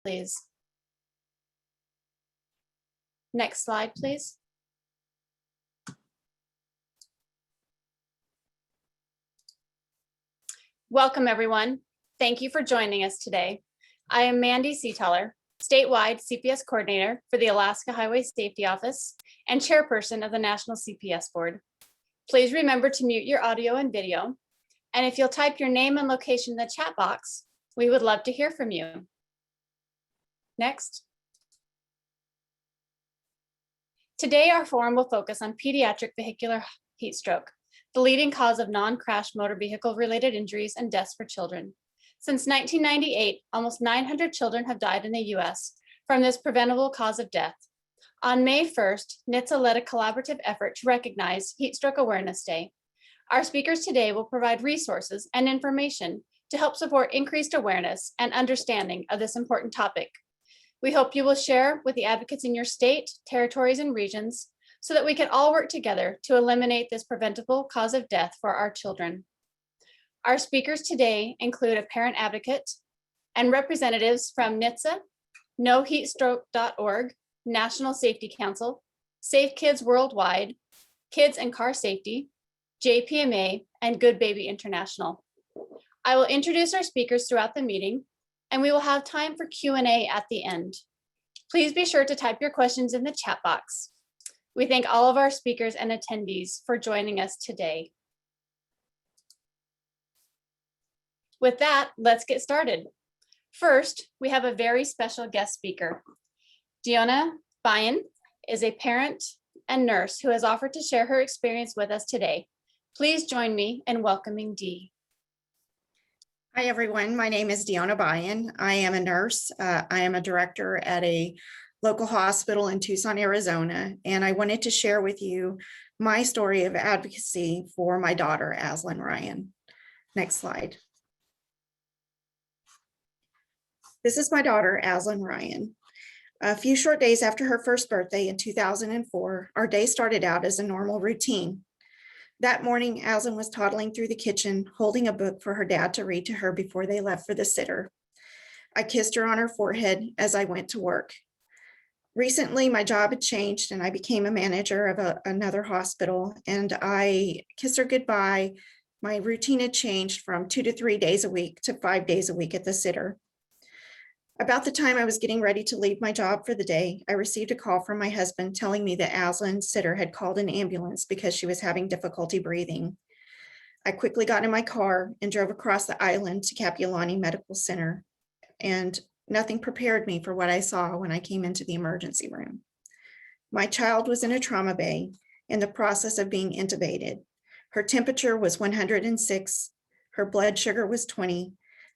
please. Next slide, please. Welcome, everyone. Thank you for joining us today. I am Mandy Seataler, statewide CPS coordinator for the Alaska Highway Safety Office and chairperson of the National CPS Board. Please remember to mute your audio and video. And if you'll type your name and location in the chat box, we would love to hear from you. Next. Today, our forum will focus on pediatric vehicular heat stroke, the leading cause of non-crash motor vehicle related injuries and deaths for children. Since 1998, almost 900 children have died in the US from this preventable cause of death. On May 1st, HTSA led a collaborative effort to recognize Heat Stroke Awareness Day. Our speakers today will provide resources and information to help support increased awareness and understanding of this important topic. We hope you will share with the advocates in your state, territories, and regions so that we can all work together to eliminate this preventable cause of death for our children. Our speakers today include a parent advocate and representatives from HTSA, NoHeatStroke.org, National Safety Council, Safe Kids Worldwide, Kids and Car Safety, JPMA, and Goodbaby International. I will introduce our speakers throughout the meeting, and we will have time for Q&A at the end. Please be sure to type your questions in the chat box. We thank all of our speakers and attendees for joining us today. With that, let's get started. First, we have a very special guest speaker. Deona Bien is a parent and nurse who has offered to share her experience with us today. Please join me in welcoming Dee. Hi, everyone. My name is Deona Bien. I am a nurse. I am a director at a local hospital in Tucson, Arizona, and I wanted to share with you my story of advocacy for my daughter, Aslan Ryan. Next slide. This is my daughter, Aslan Ryan. A few short days after her first birthday in 2004, our day started out as a normal routine. That morning, Aslan was toddling through the kitchen, holding a book for her dad to read to her before they left for the sitter. I kissed her on her forehead as I went to work. Recently, my job had changed and I became a manager of another hospital, and I kissed her goodbye. My routine had changed from 2 to 3 days a week to 5 days a week at the sitter. About the time I was getting ready to leave my job for the day, I received a call from my husband telling me that Aslan's sitter had called an ambulance because she was having difficulty breathing. I quickly got in my car and drove across the island to Kapiolani Medical Center, and nothing prepared me for what I saw when I came into the emergency room. My child was in a trauma bay in the process of being intubated. Her temperature was 106, her blood sugar was 20,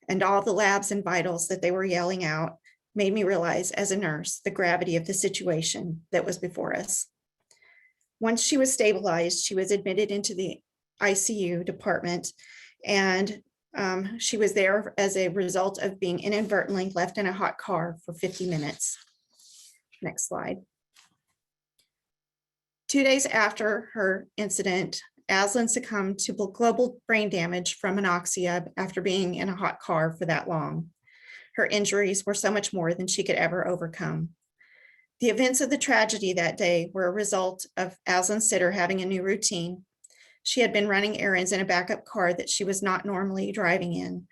and all the labs and vitals that they were yelling out made me realize as a nurse the gravity of the situation that was before us. Once she was stabilized, she was admitted into the ICU department, and she was there as a result of being inadvertently left in a hot car for 50 minutes. Next slide. 2 days after her incident, Aslan succumbed to global brain damage from anoxia after being in a hot car for that long. Her injuries were so much more than she could ever overcome. The events of the tragedy that day were a result of Aslan's sitter having a new routine. She had been running errands in a backup car that she was not normally driving in.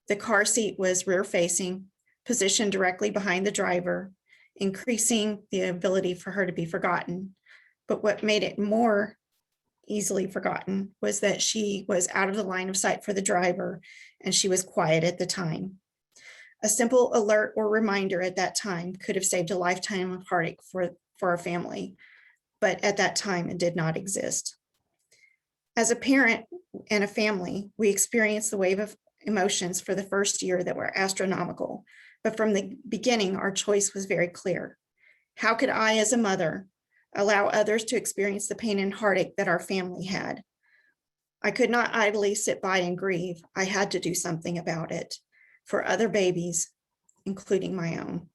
The car seat was rear facing, positioned directly behind the driver, increasing the ability for her to be forgotten. But what made it more easily forgotten was that she was out of the line of sight for the driver and she was quiet at the time. A simple alert or reminder at that time could have saved a lifetime of heartache for our family, but at that time it did not exist. As a parent and a family, we experienced the wave of emotions for the first year that were astronomical, but from the beginning, our choice was very clear. How could I, as a mother, allow others to experience the pain and heartache that our family had? I could not idly sit by and grieve. I had to do something about it for other babies, including my own.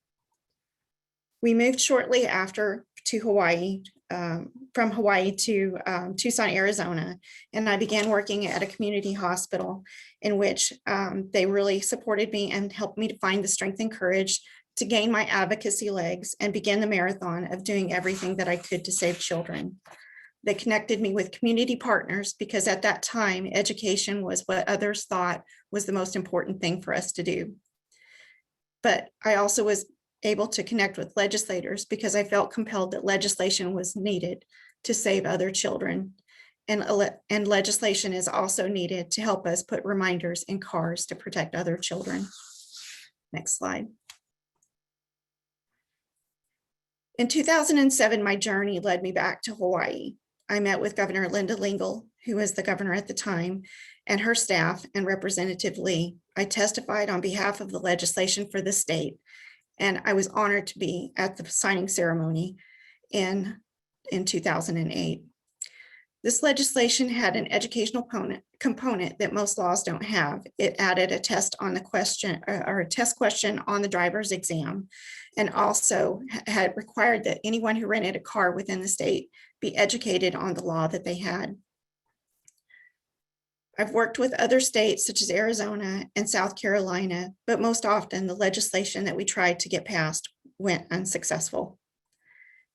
We moved shortly after to Hawaii, from Hawaii to Tucson, Arizona, and I began working at a community hospital in which they really supported me and helped me to find the strength and courage to gain my advocacy legs and begin the marathon of doing everything that I could to save children. They connected me with community partners because at that time, education was what others thought was the most important thing for us to do. But I also was able to connect with legislators because I felt compelled that legislation was needed to save other children. And legislation is also needed to help us put reminders in cars to protect other children. Next slide. In 2007, my journey led me back to Hawaii. I met with Governor Linda Lingle, who was the governor at the time, and her staff, and Representative Lee. I testified on behalf of the legislation for the state, and I was honored to be at the signing ceremony in 2008. This legislation had an educational component that most laws don't have. It added a test on the question or a test question on the driver's exam, and also had required that anyone who rented a car within the state be educated on the law that they had. I've worked with other states such as Arizona and South Carolina, but most often the legislation that we tried to get passed went unsuccessful.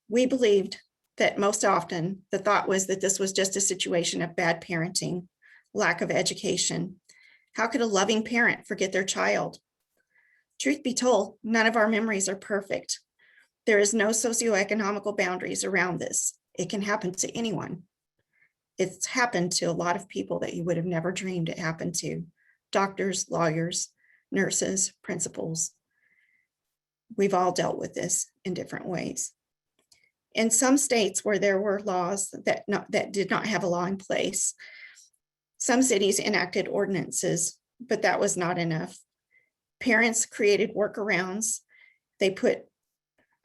We believed that most often the thought was that this was just a situation of bad parenting, lack of education. How could a loving parent forget their child? Truth be told, none of our memories are perfect. There is no socioeconomical boundaries around this. It can happen to anyone. It's happened to a lot of people that you would have never dreamed it happened to. Doctors, lawyers, nurses, principals. We've all dealt with this in different ways. In some states where there were laws that did not have a law in place, some cities enacted ordinances, but that was not enough. Parents created workarounds. They put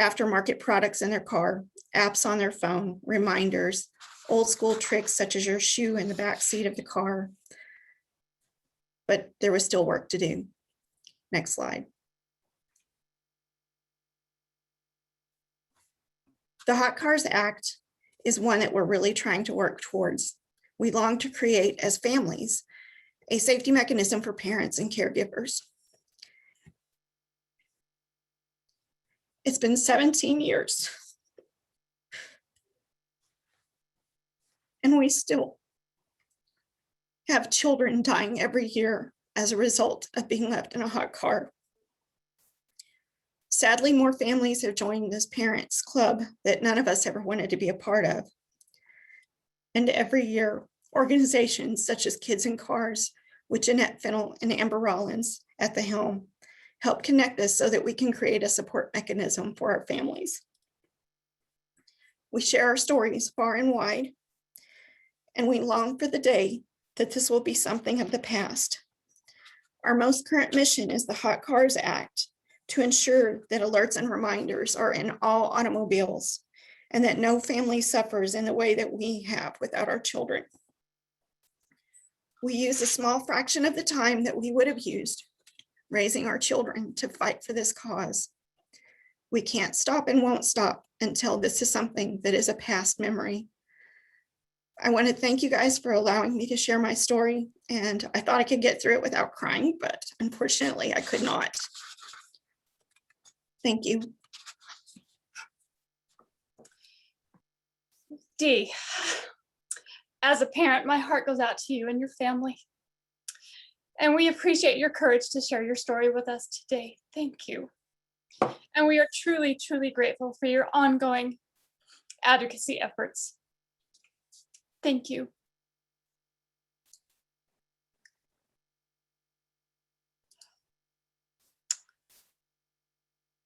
aftermarket products in their car, apps on their phone, reminders, old school tricks such as your shoe in the back seat of the car. But there was still work to do. Next slide. The Hot Cars Act is one that we're really trying to work towards. We long to create, as families, a safety mechanism for parents and caregivers. It's been 17 years. And we still have children dying every year as a result of being left in a hot car. Sadly, more families have joined this parents club that none of us ever wanted to be a part of. And every year, organizations such as Kids in Cars, with Jeanette Fennell and Amber Rollins at the helm, help connect us so that we can create a support mechanism for our families. We share our stories far and wide, and we long for the day that this will be something of the past. Our most current mission is the Hot Cars Act, to ensure that alerts and reminders are in all automobiles and that no family suffers in the way that we have without our children. We use a small fraction of the time that we would have used raising our children to fight for this cause. We can't stop and won't stop until this is something that is a past memory. I want to thank you guys for allowing me to share my story, and I thought I could get through it without crying, but unfortunately I could not. Thank you. Dee, as a parent, my heart goes out to you and your family. And we appreciate your courage to share your story with us today. Thank you. And we are truly, truly grateful for your ongoing advocacy efforts. Thank you.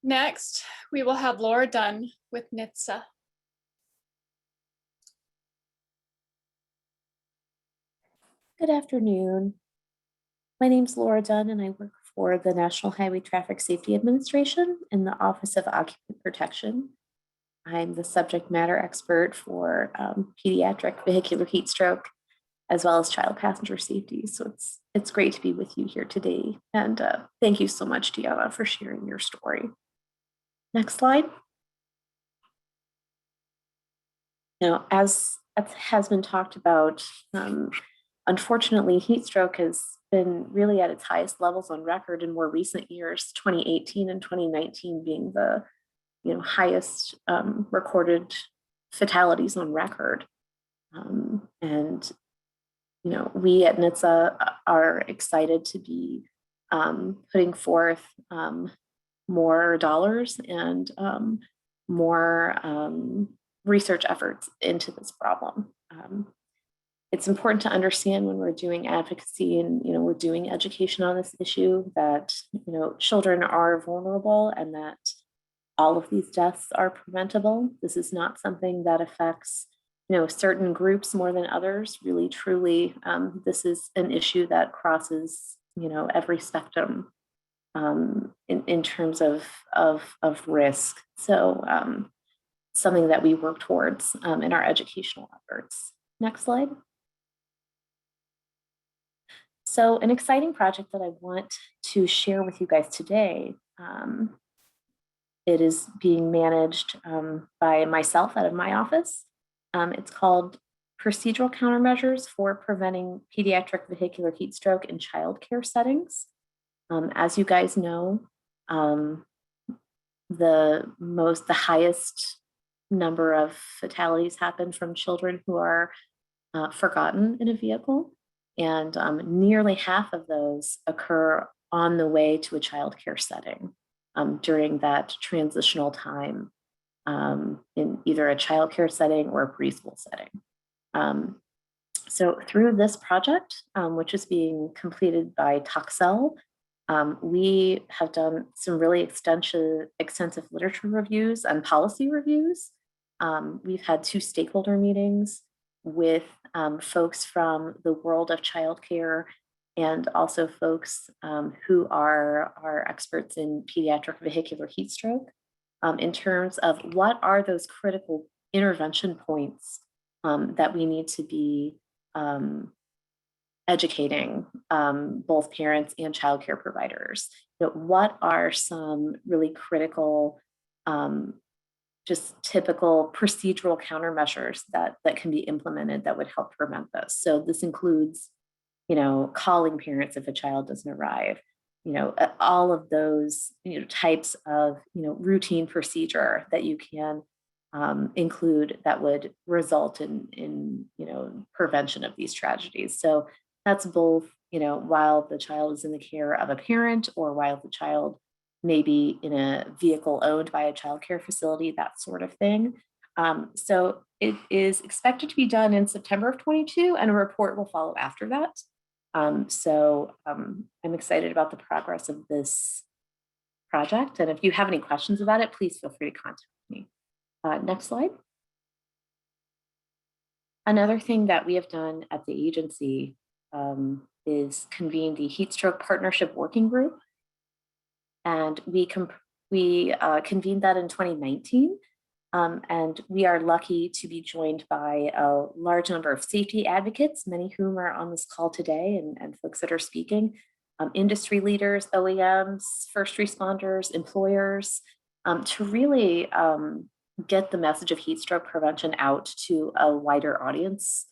Next, we will have Laura Dunn with NHTSA. Good afternoon. My name's Laura Dunn, and I work for the National Highway Traffic Safety Administration in the Office of Occupant Protection. I'm the subject matter expert for pediatric vehicular heat stroke, as well as child passenger safety. So it's great to be with you here today. And thank you so much, Deona, for sharing your story. Next slide. Now, as has been talked about, unfortunately, heat stroke has been really at its highest levels on record in more recent years, 2018 and 2019 being the highest recorded fatalities on record. And we at HTSA are excited to be putting forth more dollars and more research efforts into this problem. It's important to understand when we're doing advocacy and we're doing education on this issue that children are vulnerable and that all of these deaths are preventable. This is not something that affects certain groups more than others. Really, truly, this is an issue that crosses every spectrum in terms of risk. So something that we work towards in our educational efforts. Next slide. So an exciting project that I want to share with you guys today, it is being managed by myself out of my office. It's called Procedural Countermeasures for Preventing Pediatric Vehicular Heat Stroke in Childcare Settings. As you guys know, the highest number of fatalities happen from children who are forgotten in a vehicle. And nearly half of those occur on the way to a childcare setting during that transitional time in either a childcare setting or a preschool setting. So through this project, which is being completed by Toxel, we have done some really extensive literature reviews and policy reviews. We've had 2 stakeholder meetings with folks from the world of childcare and also folks who are experts in pediatric vehicular heat stroke in terms of what are those critical intervention points that we need to be educating both parents and childcare providers. What are some really critical just typical procedural countermeasures that can be implemented that would help prevent this. So this includes, calling parents if a child doesn't arrive, all of those, types of, routine procedure that you can include that would result in prevention of these tragedies. So that's both, while the child is in the care of a parent or while the child maybe in a vehicle owned by a childcare facility, that sort of thing. So it is expected to be done in September of 22, and a report will follow after that. So I'm excited about the progress of this project. And if you have any questions about it, please feel free to contact me. Next slide. Another thing that we have done at the agency is convene the Heat Stroke Partnership Working Group. And we convened that in 2019. And we are lucky to be joined by a large number of safety advocates, many of whom are on this call today and folks that are speaking, industry leaders, OEMs, first responders, employers, to really get the message of heat stroke prevention out to a wider audience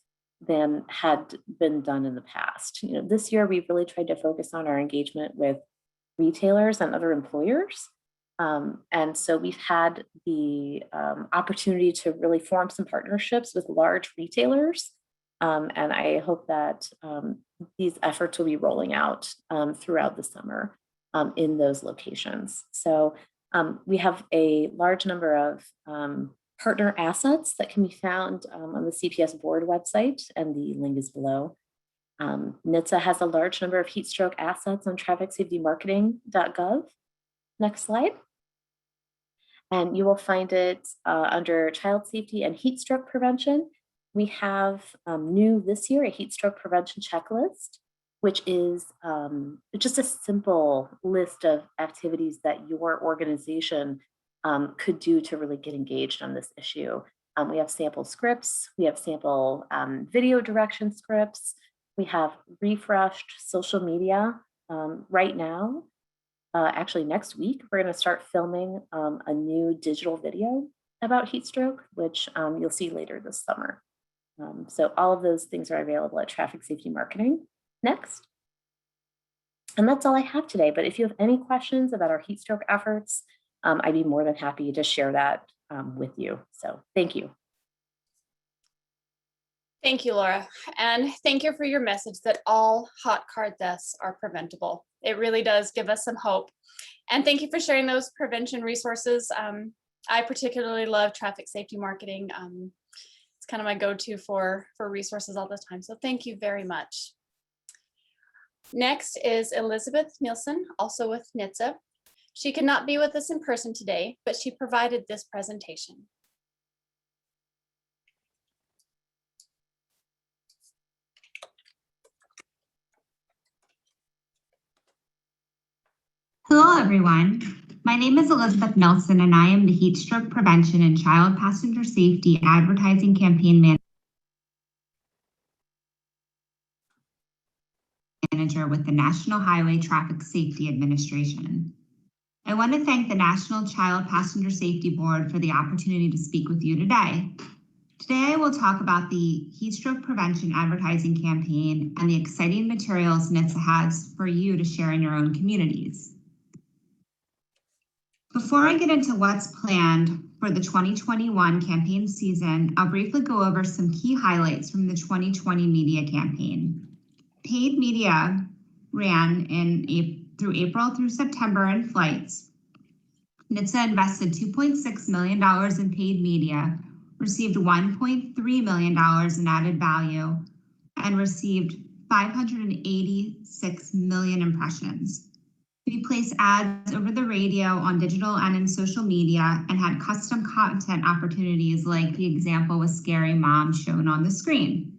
than had been done in the past. This year we've really tried to focus on our engagement with retailers and other employers. And so we've had the opportunity to really form some partnerships with large retailers. And I hope that these efforts will be rolling out throughout the summer in those locations. So we have a large number of partner assets that can be found on the CPS board website, and the link is below. HTSA has a large number of heat stroke assets on traficsafetymarketing.gov. Next slide. And you will find it under child safety and heat stroke prevention. We have new this year, a heat stroke prevention checklist, which is just a simple list of activities that your organization could do to really get engaged on this issue. We have sample scripts, we have sample video direction scripts, we have refreshed social media right now. Actually, next week, we're going to start filming a new digital video about heat stroke, which you'll see later this summer. So all of those things are available at Traffic Safety Marketing. Next. And that's all I have today. But if you have any questions about our heat stroke efforts, I'd be more than happy to share that with you. So thank you. Thank you, Laura. And thank you for your message that all hot car deaths are preventable. It really does give us some hope. And thank you for sharing those prevention resources. I particularly love traffic safety marketing. It's kind of my go-to for resources all the time. So thank you very much. Next is Elizabeth Nilsson, also with HTSA. She could not be with us in person today, but she provided this presentation. Hello, everyone. My name is Elizabeth Nilsson, and I am the Heatstroke Prevention and Child Passenger Safety Advertising Campaign Manager with the National Highway Traffic Safety Administration. I want to thank the National Child Passenger Safety Board for the opportunity to speak with you today. Today, I will talk about the Heatstroke Prevention Advertising Campaign and the exciting materials HTSA has for you to share in your own communities. Before I get into what's planned for the 2021 campaign season, I'll briefly go over some key highlights from the 2020 media campaign. Paid media ran through April through September in flights. HTSA invested $2.6 million in paid media, received $1.3 million in added value, and received 586 million impressions. We placed ads over the radio, on digital, and in social media, and had custom content opportunities like the example with Scary Mom shown on the screen.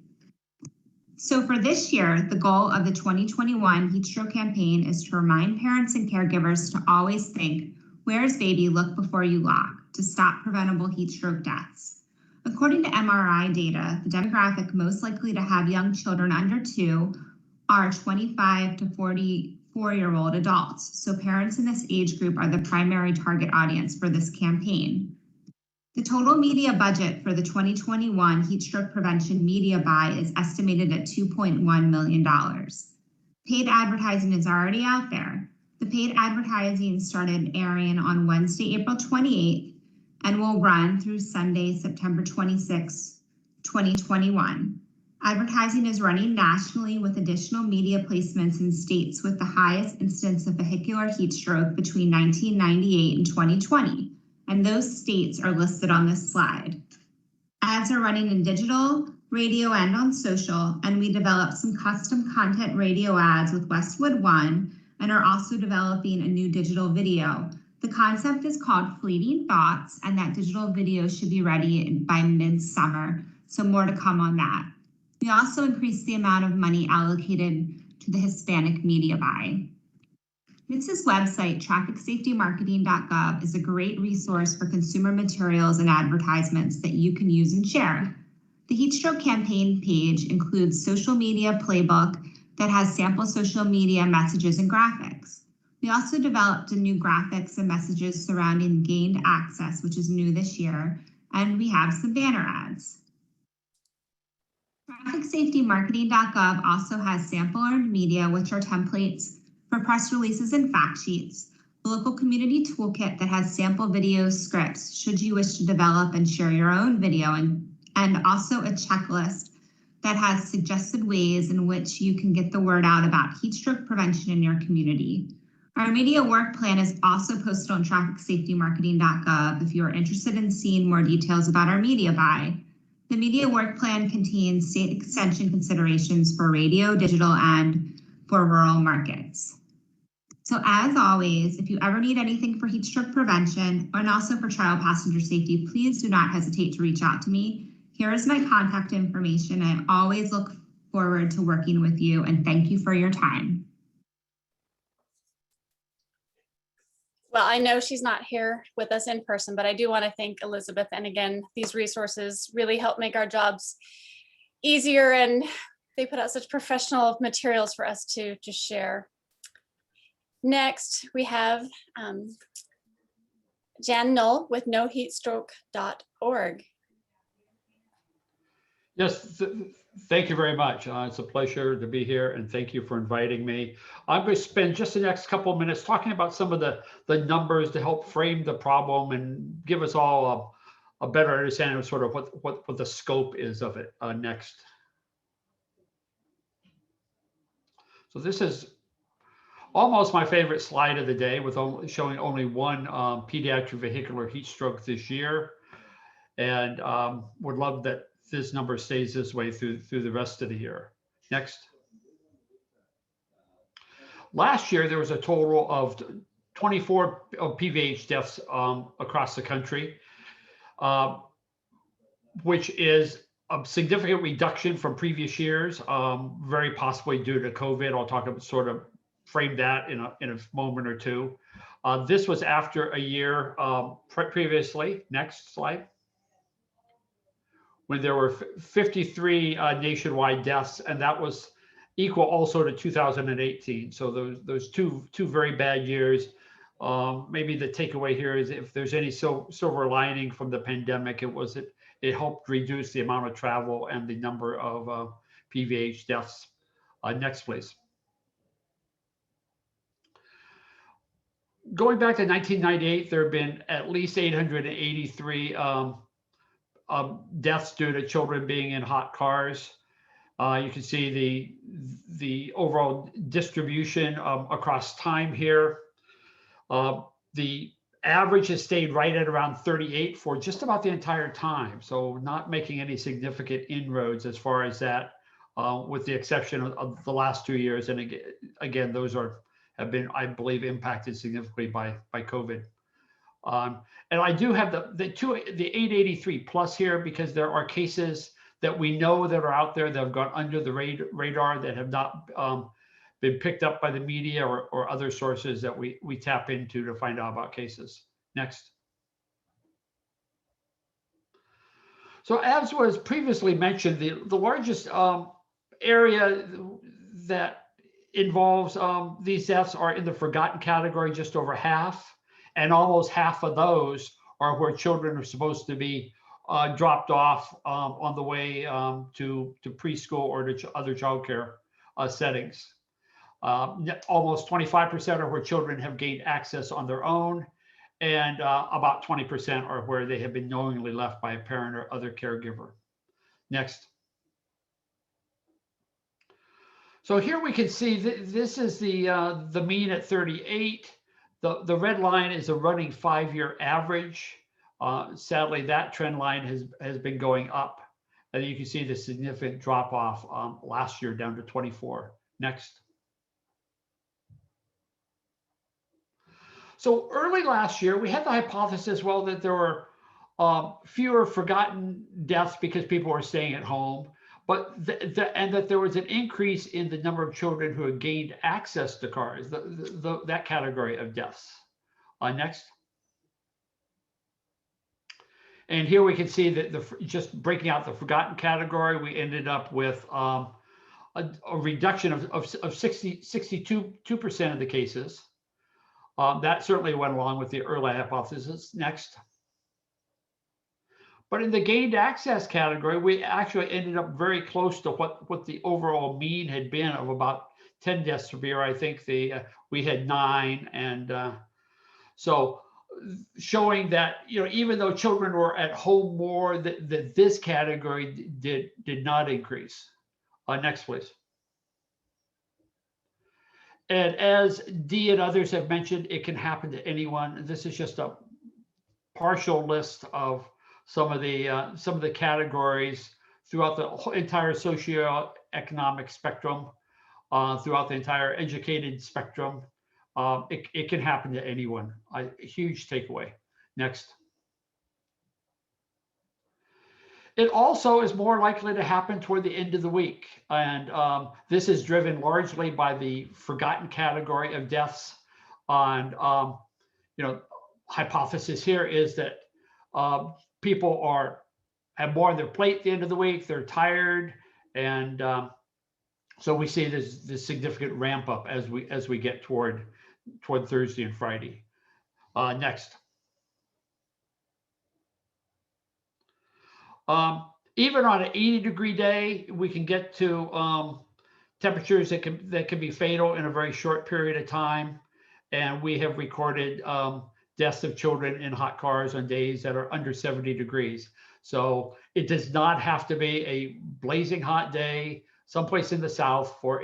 So for this year, the goal of the 2021 Heatstroke campaign is to remind parents and caregivers to always think, where's baby, look before you lock, to stop preventable heatstroke deaths. According to MRI data, the demographic most likely to have young children under 2 are 25 to 44-year-old adults. So parents in this age group are the primary target audience for this campaign. The total media budget for the 2021 Heatstroke Prevention media buy is estimated at $2.1 million. Paid advertising is already out there. The paid advertising started airing on Wednesday, April 28th, and will run through Sunday, September 26, 2021. Advertising is running nationally with additional media placements in states with the highest incidence of vehicular heat stroke between 1998 and 2020, and those states are listed on this slide. Ads are running in digital, radio, and on social, and we developed some custom content radio ads with Westwood One and are also developing a new digital video. The concept is called Fleeting Thoughts, and that digital video should be ready by midsummer, so more to come on that. We also increased the amount of money allocated to the Hispanic media buy. HTSA's website, trafficsafetymarketing.gov, is a great resource for consumer materials and advertisements that you can use and share. The Heatstroke campaign page includes social media playbook that has sample social media messages and graphics. We also developed a new graphics and messages surrounding gained access, which is new this year, and we have some banner ads. Trafficsafetymarketing.gov also has sample earned media, which are templates for press releases and fact sheets, a local community toolkit that has sample video scripts should you wish to develop and share your own video, and also a checklist that has suggested ways in which you can get the word out about heat stroke prevention in your community. Our media work plan is also posted on trafficsafetymarketing.gov if you are interested in seeing more details about our media buy. The media work plan contains state extension considerations for radio, digital, and for rural markets. So as always, if you ever need anything for heat stroke prevention and also for child passenger safety, please do not hesitate to reach out to me. Here is my contact information. I always look forward to working with you, and thank you for your time. Well, I know she's not here with us in person, but I do want to thank Elizabeth. And again, these resources really help make our jobs easier, and they put out such professional materials for us to share. Next, we have Jan Null with noheatstroke.org. Yes, thank you very much. It's a pleasure to be here, and thank you for inviting me. I'm going to spend just the next couple of minutes talking about some of the numbers to help frame the problem and give us all a better understanding of sort of what the scope is of it. Next. So this is almost my favorite slide of the day, with showing only one pediatric vehicular heat stroke this year, and would love that this number stays this way through the rest of the year. Next. Last year, there was a total of 24 PVH deaths across the country, which is a significant reduction from previous years, very possibly due to COVID. I'll talk about sort of frame that in a moment or two. This was after a year previously. Next slide. When there were 53 nationwide deaths, and that was equal also to 2018. So those two very bad years. Maybe the takeaway here is, if there's any silver lining from the pandemic, it helped reduce the amount of travel and the number of PVH deaths. Next, please. Going back to 1998, there have been at least 883 deaths due to children being in hot cars. You can see the overall distribution across time here. The average has stayed right at around 38 for just about the entire time. So not making any significant inroads as far as that, with the exception of the last 2 years. And again, those have been, I believe, impacted significantly by COVID. And I do have the 883 plus here, because there are cases that we know that are out there that have gone under the radar, that have not been picked up by the media or other sources that we tap into to find out about cases. Next. So as was previously mentioned, the largest area that involves these deaths are in the forgotten category, just over half. And almost half of those are where children are supposed to be dropped off on the way to preschool or to other childcare settings. Almost 25% are where children have gained access on their own, and about 20% are where they have been knowingly left by a parent or other caregiver. Next. So here we can see this is the mean at 38. The red line is a running 5-year average. Sadly, that trend line has been going up. And you can see the significant drop off last year down to 24. Next. So early last year, we had the hypothesis, well, that there were fewer forgotten deaths because people were staying at home, but and that there was an increase in the number of children who had gained access to cars, that category of deaths. Next. And here we can see that just breaking out the forgotten category, we ended up with a reduction of 62% of the cases. That certainly went along with the early hypothesis. Next. But in the gained access category, we actually ended up very close to what the overall mean had been, of about 10 deaths per year. I think we had 9, and so showing that, even though children were at home more, that this category did not increase. Next, please. And as Dee and others have mentioned, it can happen to anyone. This is just a partial list of some of the categories throughout the entire socioeconomic spectrum, throughout the entire educated spectrum. It can happen to anyone. A huge takeaway. Next. It also is more likely to happen toward the end of the week. And this is driven largely by the forgotten category of deaths. And, hypothesis here is that people have more on their plate at the end of the week. They're tired. And so we see this significant ramp up as we get toward Thursday and Friday. Next. even on an 80-degree day, we can get to temperatures that can be fatal in a very short period of time. And we have recorded deaths of children in hot cars on days that are under 70 degrees. So it does not have to be a blazing hot day someplace in the South for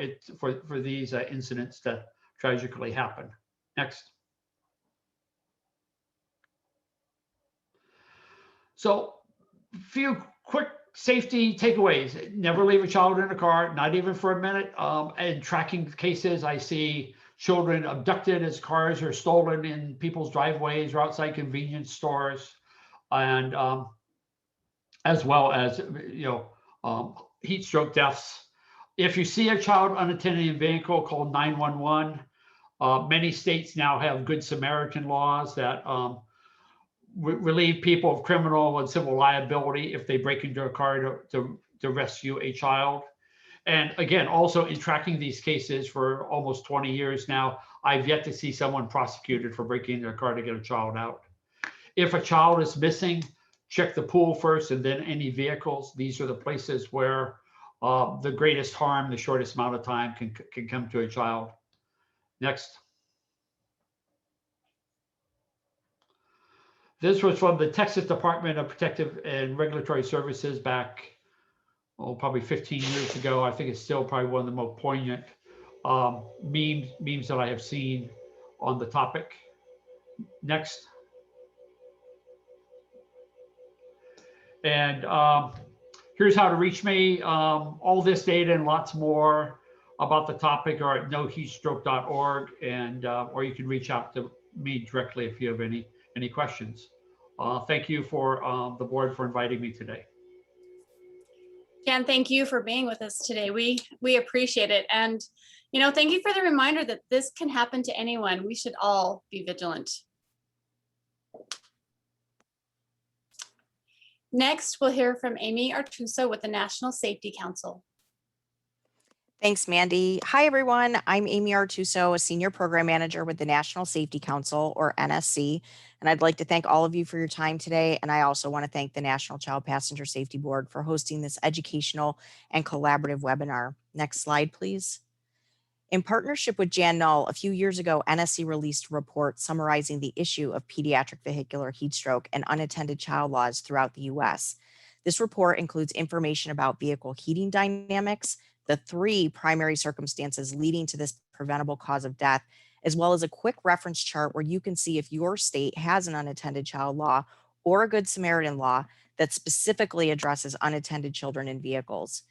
these incidents to tragically happen. Next. So a few quick safety takeaways. Never leave a child in a car, not even for a minute. And tracking cases, I see children abducted as cars are stolen in people's driveways or outside convenience stores, and as well as heat stroke deaths. If you see a child unattended in a vehicle, call 911. Many states now have Good Samaritan laws that relieve people of criminal and civil liability if they break into a car to rescue a child. And again, also in tracking these cases for almost 20 years now, I've yet to see someone prosecuted for breaking into a car to get a child out. If a child is missing, check the pool first and then any vehicles. These are the places where the greatest harm, the shortest amount of time can come to a child. Next. This was from the Texas Department of Protective and Regulatory Services back, probably 15 years ago. I think it's still probably one of the most poignant memes that I have seen on the topic. Next. And here's how to reach me. All this data and lots more about the topic are at noheatstroke.org, and or you can reach out to me directly if you have any questions. Thank you for the board for inviting me today. Jan, thank you for being with us today. We appreciate it. And, thank you for the reminder that this can happen to anyone. We should all be vigilant. Next, we'll hear from Amy Artuso with the National Safety Council. Thanks, Mandy. Hi, everyone. I'm Amy Artuso, a Senior Program Manager with the National Safety Council, or NSC, and I'd like to thank all of you for your time today, and I also want to thank the National Child Passenger Safety Board for hosting this educational and collaborative webinar. Next slide, please. In partnership with Jan Null, a few years ago, NSC released a report summarizing the issue of pediatric vehicular heat stroke and unattended child laws throughout the U.S. This report includes information about vehicle heating dynamics, the 3 primary circumstances leading to this preventable cause of death, as well as a quick reference chart where you can see if your state has an unattended child law or a Good Samaritan law that specifically addresses unattended children in vehicles.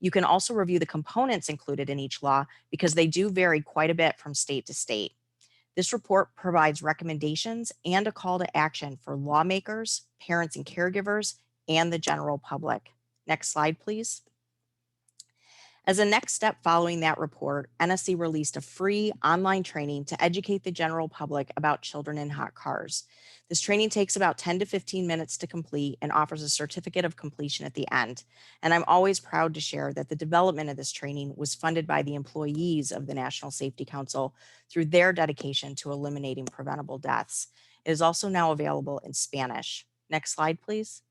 You can also review the components included in each law because they do vary quite a bit from state to state. This report provides recommendations and a call to action for lawmakers, parents and caregivers, and the general public. Next slide, please. As a next step following that report, NSC released a free online training to educate the general public about children in hot cars. This training takes about 10 to 15 minutes to complete and offers a certificate of completion at the end. And I'm always proud to share that the development of this training was funded by the employees of the National Safety Council through their dedication to eliminating preventable deaths. It is also now available in Spanish. Next slide, please.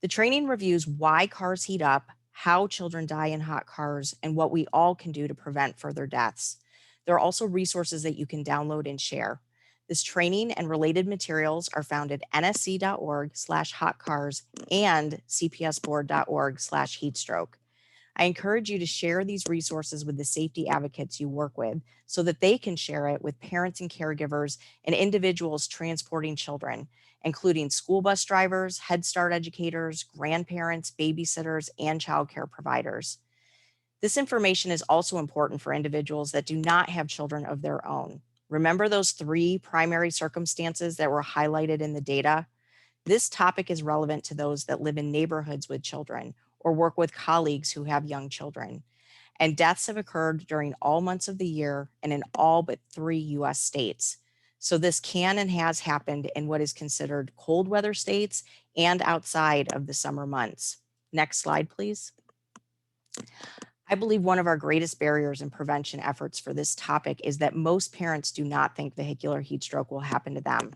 The training reviews why cars heat up, how children die in hot cars, and what we all can do to prevent further deaths. There are also resources that you can download and share. This training and related materials are found at nsc.org/hotcars and cpsboard.org/heatstroke. I encourage you to share these resources with the safety advocates you work with so that they can share it with parents and caregivers and individuals transporting children, including school bus drivers, Head Start educators, grandparents, babysitters, and childcare providers. This information is also important for individuals that do not have children of their own. Remember those 3 primary circumstances that were highlighted in the data? This topic is relevant to those that live in neighborhoods with children or work with colleagues who have young children. And deaths have occurred during all months of the year and in all but 3 US states. So this can and has happened in what is considered cold weather states and outside of the summer months. Next slide, please. I believe one of our greatest barriers in prevention efforts for this topic is that most parents do not think vehicular heat stroke will happen to them.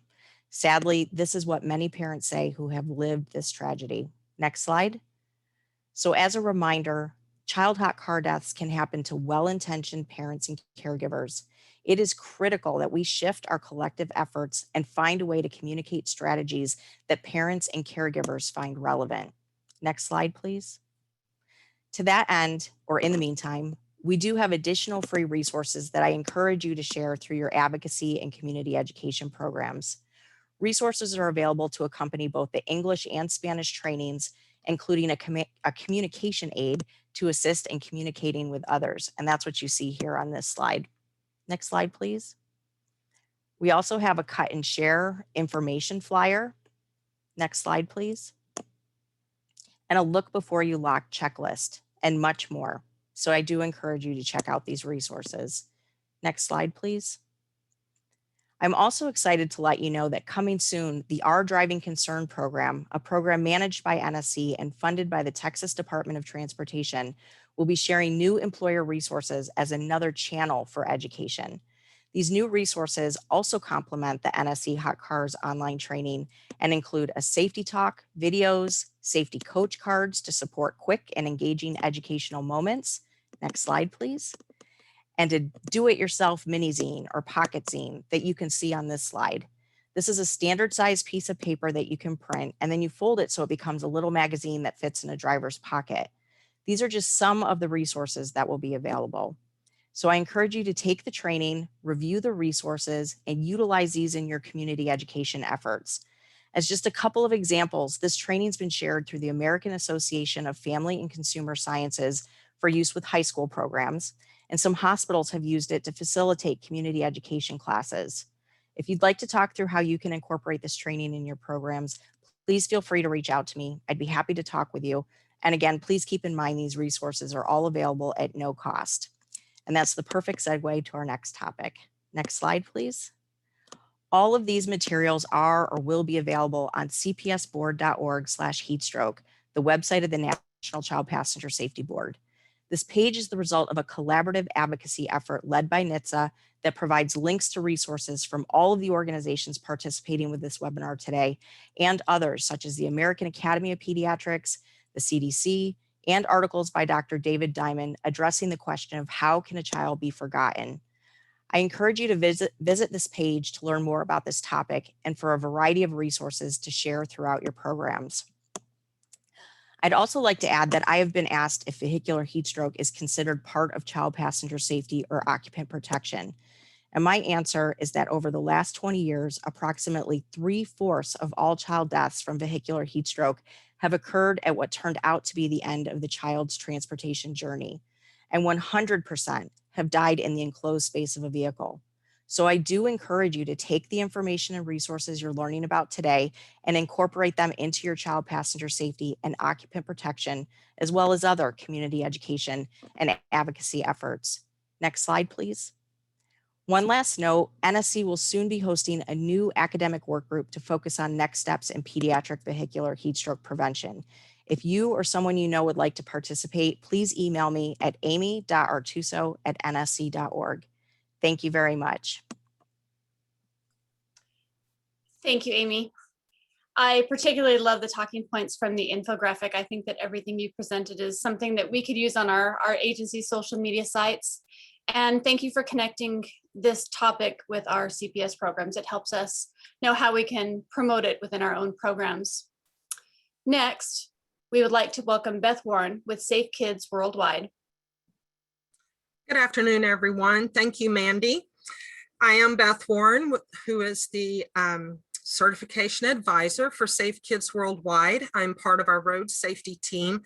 Sadly, this is what many parents say who have lived this tragedy. Next slide. So as a reminder, child hot car deaths can happen to well-intentioned parents and caregivers. It is critical that we shift our collective efforts and find a way to communicate strategies that parents and caregivers find relevant. Next slide, please. To that end, or in the meantime, we do have additional free resources that I encourage you to share through your advocacy and community education programs. Resources are available to accompany both the English and Spanish trainings, including a communication aid to assist in communicating with others. And that's what you see here on this slide. Next slide, please. We also have a cut and share information flyer. Next slide, please. And a look before you lock checklist and much more. So I do encourage you to check out these resources. Next slide, please. I'm also excited to let you know that coming soon, the Our Driving Concern program, a program managed by NSC and funded by the Texas Department of Transportation, will be sharing new employer resources as another channel for education. These new resources also complement the NSC Hot Cars online training and include a safety talk, videos, safety coach cards to support quick and engaging educational moments. Next slide, please. And a do-it-yourself mini zine or pocket zine that you can see on this slide. This is a standard size piece of paper that you can print, and then you fold it so it becomes a little magazine that fits in a driver's pocket. These are just some of the resources that will be available. So I encourage you to take the training, review the resources, and utilize these in your community education efforts. As just a couple of examples, this training's been shared through the American Association of Family and Consumer Sciences for use with high school programs, and some hospitals have used it to facilitate community education classes. If you'd like to talk through how you can incorporate this training in your programs, please feel free to reach out to me. I'd be happy to talk with you. And again, please keep in mind these resources are all available at no cost. And that's the perfect segue to our next topic. Next slide, please. All of these materials are or will be available on cpsboard.org/heatstroke, the website of the National Child Passenger Safety Board. This page is the result of a collaborative advocacy effort led by NHTSA that provides links to resources from all of the organizations participating with this webinar today and others such as the American Academy of Pediatrics, the CDC, and articles by Dr. David Diamond addressing the question of how can a child be forgotten. I encourage you to visit this page to learn more about this topic and for a variety of resources to share throughout your programs. I'd also like to add that I have been asked if vehicular heat stroke is considered part of child passenger safety or occupant protection. And my answer is that over the last 20 years, approximately 3/4 of all child deaths from vehicular heat stroke have occurred at what turned out to be the end of the child's transportation journey. And 100% have died in the enclosed space of a vehicle. So I do encourage you to take the information and resources you're learning about today and incorporate them into your child passenger safety and occupant protection, as well as other community education and advocacy efforts. Next slide, please. One last note, NSC will soon be hosting a new academic work group to focus on next steps in pediatric vehicular heat stroke prevention. If you or someone you know would like to participate, please email me at amy.artuso@nsc.org. Thank you very much. Thank you, Amy. I particularly love the talking points from the infographic. I think that everything you presented is something that we could use on our agency's social media sites. And thank you for connecting this topic with our CPS programs. It helps us know how we can promote it within our own programs. Next, we would like to welcome Beth Warren with Safe Kids Worldwide. Good afternoon, everyone. Thank you, Mandy. I am Beth Warren, who is the certification advisor for Safe Kids Worldwide. I'm part of our road safety team.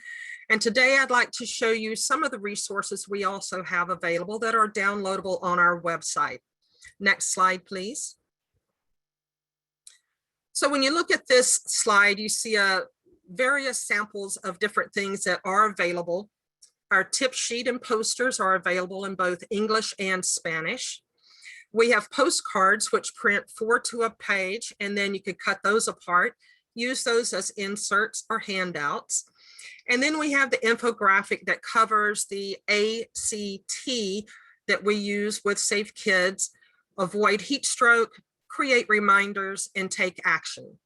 And today I'd like to show you some of the resources we also have available that are downloadable on our website. Next slide, please. So when you look at this slide, you see various samples of different things that are available. Our tip sheet and posters are available in both English and Spanish. We have postcards which print 4 to a page, and then you could cut those apart, use those as inserts or handouts. And then we have the infographic that covers the ACT that we use with Safe Kids: avoid heat stroke, create reminders, and take action.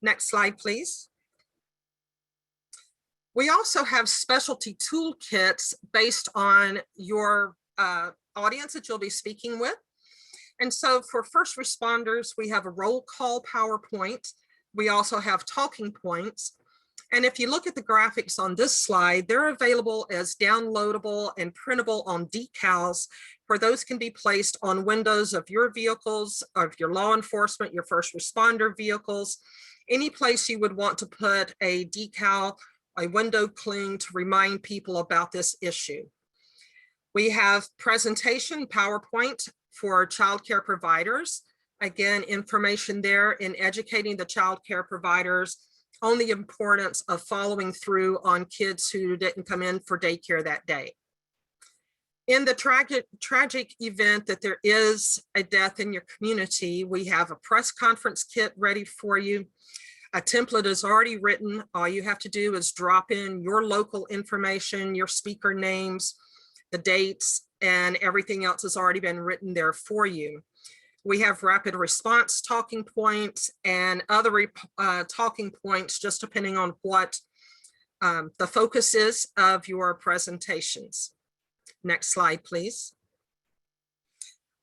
Next slide, please. We also have specialty toolkits based on your audience that you'll be speaking with. And so for first responders, we have a roll call PowerPoint. We also have talking points. And if you look at the graphics on this slide, they're available as downloadable and printable on decals, where those can be placed on windows of your vehicles, of your law enforcement, your first responder vehicles, any place you would want to put a decal, a window cling to remind people about this issue. We have presentation PowerPoint for childcare providers. Again, information there in educating the childcare providers on the importance of following through on kids who didn't come in for daycare that day. In the tragic event that there is a death in your community, we have a press conference kit ready for you. A template is already written. All you have to do is drop in your local information, your speaker names, the dates, and everything else has already been written there for you. We have rapid response talking points and other talking points, just depending on what the focus is of your presentations. Next slide, please.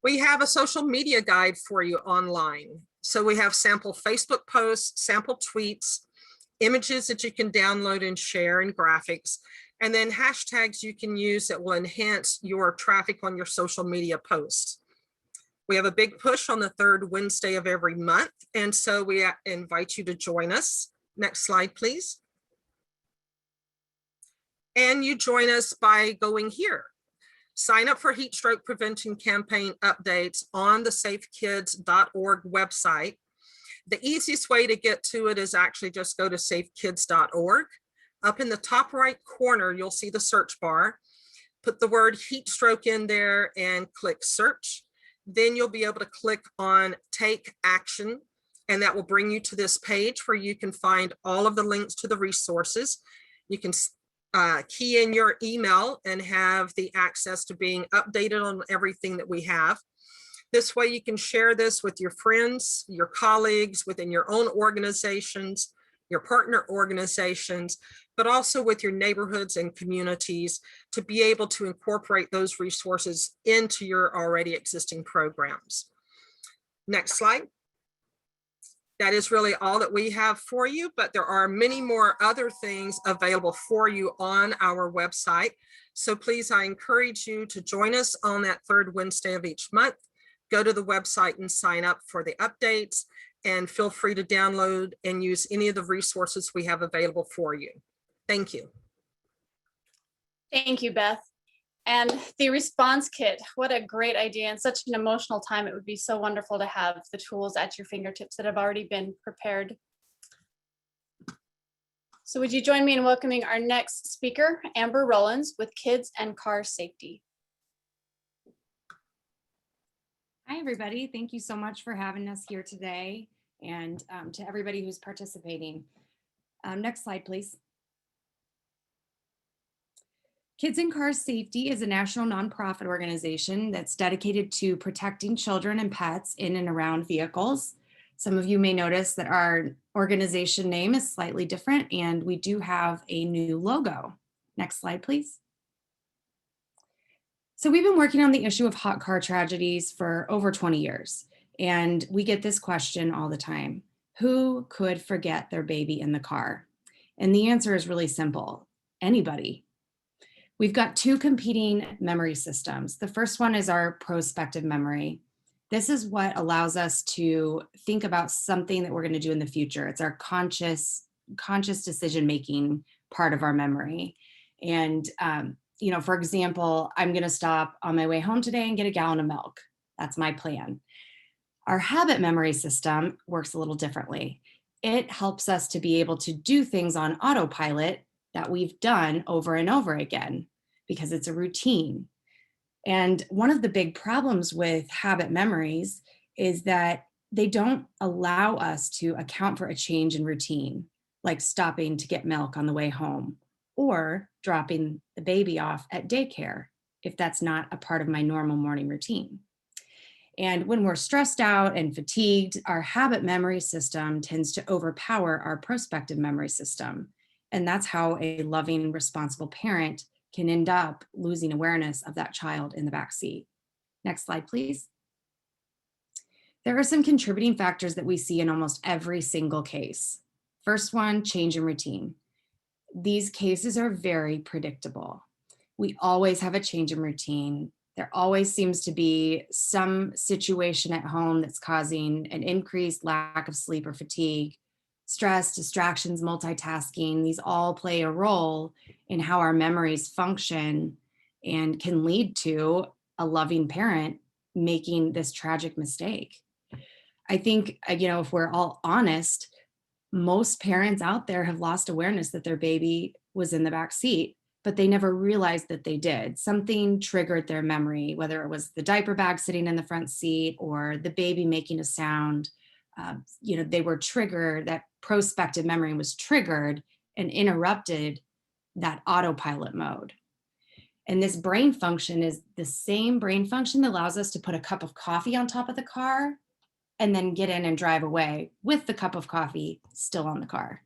We have a social media guide for you online. So we have sample Facebook posts, sample tweets, images that you can download and share, and graphics, and then hashtags you can use that will enhance your traffic on your social media posts. We have a big push on the third Wednesday of every month, and so we invite you to join us. Next slide, please. And you join us by going here. Sign up for Heatstroke Prevention campaign updates on the safekids.org website. The easiest way to get to it is actually just go to safekids.org. Up in the top right corner, you'll see the search bar. Put the word heat stroke in there and click search. Then you'll be able to click on take action, and that will bring you to this page where you can find all of the links to the resources. You can key in your email and have the access to being updated on everything that we have. This way you can share this with your friends, your colleagues, within your own organizations, your partner organizations, but also with your neighborhoods and communities to be able to incorporate those resources into your already existing programs. Next slide. That is really all that we have for you, but there are many more other things available for you on our website. So please, I encourage you to join us on that third Wednesday of each month. Go to the website and sign up for the updates, and feel free to download and use any of the resources we have available for you. Thank you. Thank you, Beth. And the response kit, what a great idea, and such an emotional time. It would be so wonderful to have the tools at your fingertips that have already been prepared. So would you join me in welcoming our next speaker, Amber Rollins, with Kids and Car Safety. Hi, everybody. Thank you so much for having us here today, and to everybody who's participating. Next slide, please. Kids and Car Safety is a national nonprofit organization that's dedicated to protecting children and pets in and around vehicles. Some of you may notice that our organization name is slightly different, and we do have a new logo. Next slide, please. So we've been working on the issue of hot car tragedies for over 20 years, and we get this question all the time. Who could forget their baby in the car? And the answer is really simple. Anybody. We've got two competing memory systems. The first one is our prospective memory. This is what allows us to think about something that we're going to do in the future. It's our conscious decision-making part of our memory. And, for example, I'm going to stop on my way home today and get a gallon of milk. That's my plan. Our habit memory system works a little differently. It helps us to be able to do things on autopilot that we've done over and over again because it's a routine. And one of the big problems with habit memories is that they don't allow us to account for a change in routine, like stopping to get milk on the way home or dropping the baby off at daycare, if that's not a part of my normal morning routine. And when we're stressed out and fatigued, our habit memory system tends to overpower our prospective memory system. And that's how a loving, responsible parent can end up losing awareness of that child in the back seat. Next slide, please. There are some contributing factors that we see in almost every single case. First one, change in routine. These cases are very predictable. We always have a change in routine. There always seems to be some situation at home that's causing an increased lack of sleep or fatigue. Stress, distractions, multitasking, these all play a role in how our memories function and can lead to a loving parent making this tragic mistake. I think, if we're all honest, most parents out there have lost awareness that their baby was in the back seat, but they never realized that they did. Something triggered their memory, whether it was the diaper bag sitting in the front seat or the baby making a sound. They were triggered, that prospective memory was triggered and interrupted that autopilot mode. And this brain function is the same brain function that allows us to put a cup of coffee on top of the car and then get in and drive away with the cup of coffee still on the car.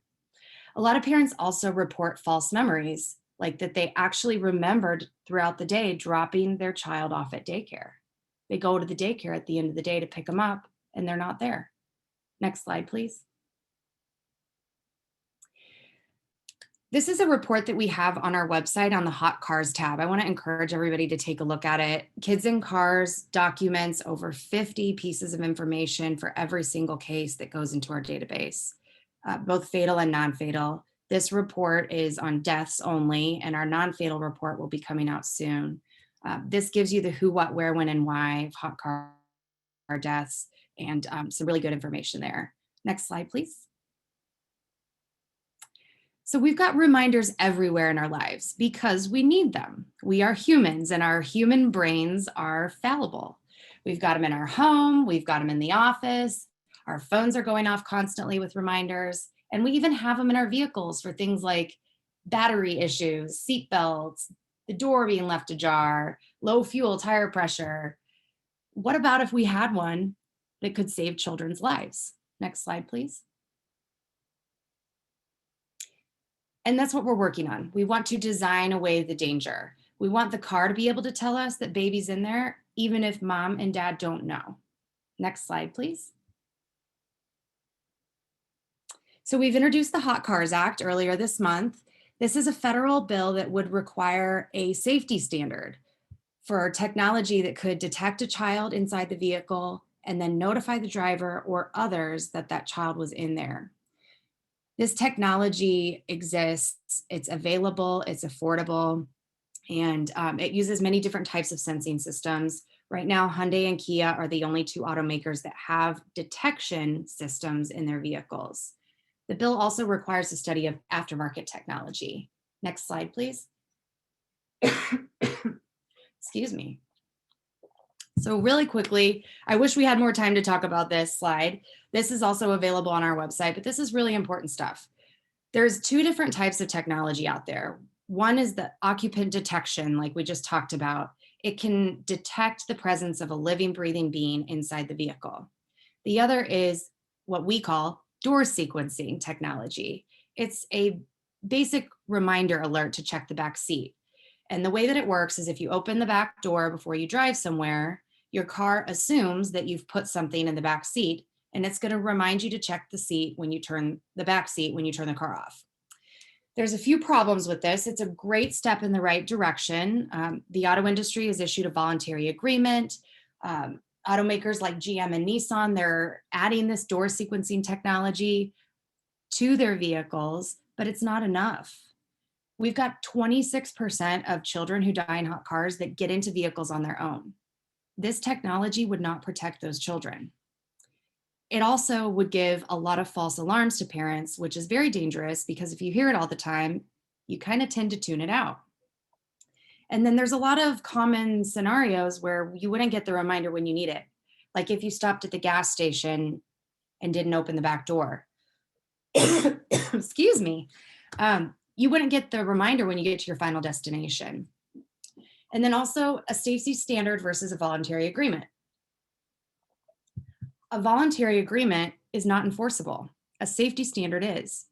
A lot of parents also report false memories, like that they actually remembered throughout the day dropping their child off at daycare. They go to the daycare at the end of the day to pick them up and they're not there. Next slide, please. This is a report that we have on our website on the Hot Cars tab. I want to encourage everybody to take a look at it. Kids in Cars documents over 50 pieces of information for every single case that goes into our database, both fatal and non-fatal. This report is on deaths only, and our non-fatal report will be coming out soon. This gives you the who, what, where, when, and why of hot car deaths, and some really good information there. Next slide, please. So we've got reminders everywhere in our lives because we need them. We are humans and our human brains are fallible. We've got them in our home, we've got them in the office, our phones are going off constantly with reminders, and we even have them in our vehicles for things like battery issues, seat belts, the door being left ajar, low fuel tire pressure. What about if we had one that could save children's lives? Next slide, please. And that's what we're working on. We want to design away the danger. We want the car to be able to tell us that baby's in there, even if mom and dad don't know. Next slide, please. So we've introduced the Hot Cars Act earlier this month. This is a federal bill that would require a safety standard for technology that could detect a child inside the vehicle and then notify the driver or others that that child was in there. This technology exists, it's available, it's affordable, and it uses many different types of sensing systems. Right now, Hyundai and Kia are the only two automakers that have detection systems in their vehicles. The bill also requires the study of aftermarket technology. Next slide, please. Excuse me. So really quickly, I wish we had more time to talk about this slide. This is also available on our website, but this is really important stuff. There's two different types of technology out there. One is the occupant detection, like we just talked about. It can detect the presence of a living, breathing being inside the vehicle. The other is what we call door sequencing technology. It's a basic reminder alert to check the back seat. And the way that it works is if you open the back door before you drive somewhere, your car assumes that you've put something in the back seat, and it's going to remind you to check the seat when you turn the back seat when you turn the car off. There's a few problems with this. It's a great step in the right direction. The auto industry has issued a voluntary agreement. Automakers like GM and Nilsson, they're adding this door sequencing technology to their vehicles, but it's not enough. We've got 26% of children who die in hot cars that get into vehicles on their own. This technology would not protect those children. It also would give a lot of false alarms to parents, which is very dangerous because if you hear it all the time, you kind of tend to tune it out. And then there's a lot of common scenarios where you wouldn't get the reminder when you need it. Like if you stopped at the gas station and didn't open the back door. Excuse me. You wouldn't get the reminder when you get to your final destination. And then also a safety standard versus a voluntary agreement. A voluntary agreement is not enforceable. A safety standard is.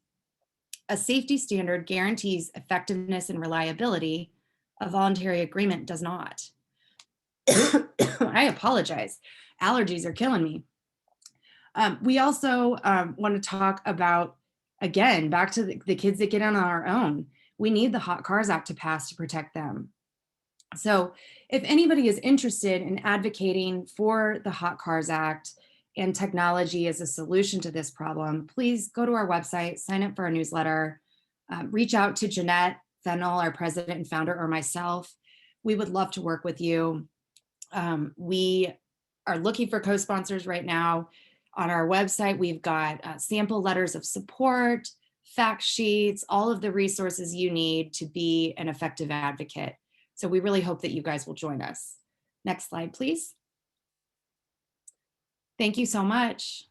A safety standard guarantees effectiveness and reliability. A voluntary agreement does not. I apologize. Allergies are killing me. We also want to talk about, again, back to the kids that get on our own. We need the Hot Cars Act to pass to protect them. So if anybody is interested in advocating for the Hot Cars Act and technology as a solution to this problem, please go to our website, sign up for our newsletter, reach out to Jeanette Fennell, our president and founder, or myself. We would love to work with you. We are looking for co-sponsors right now. On our website, we've got sample letters of support, fact sheets, all of the resources you need to be an effective advocate. So we really hope that you guys will join us. Next slide, please. Thank you so much.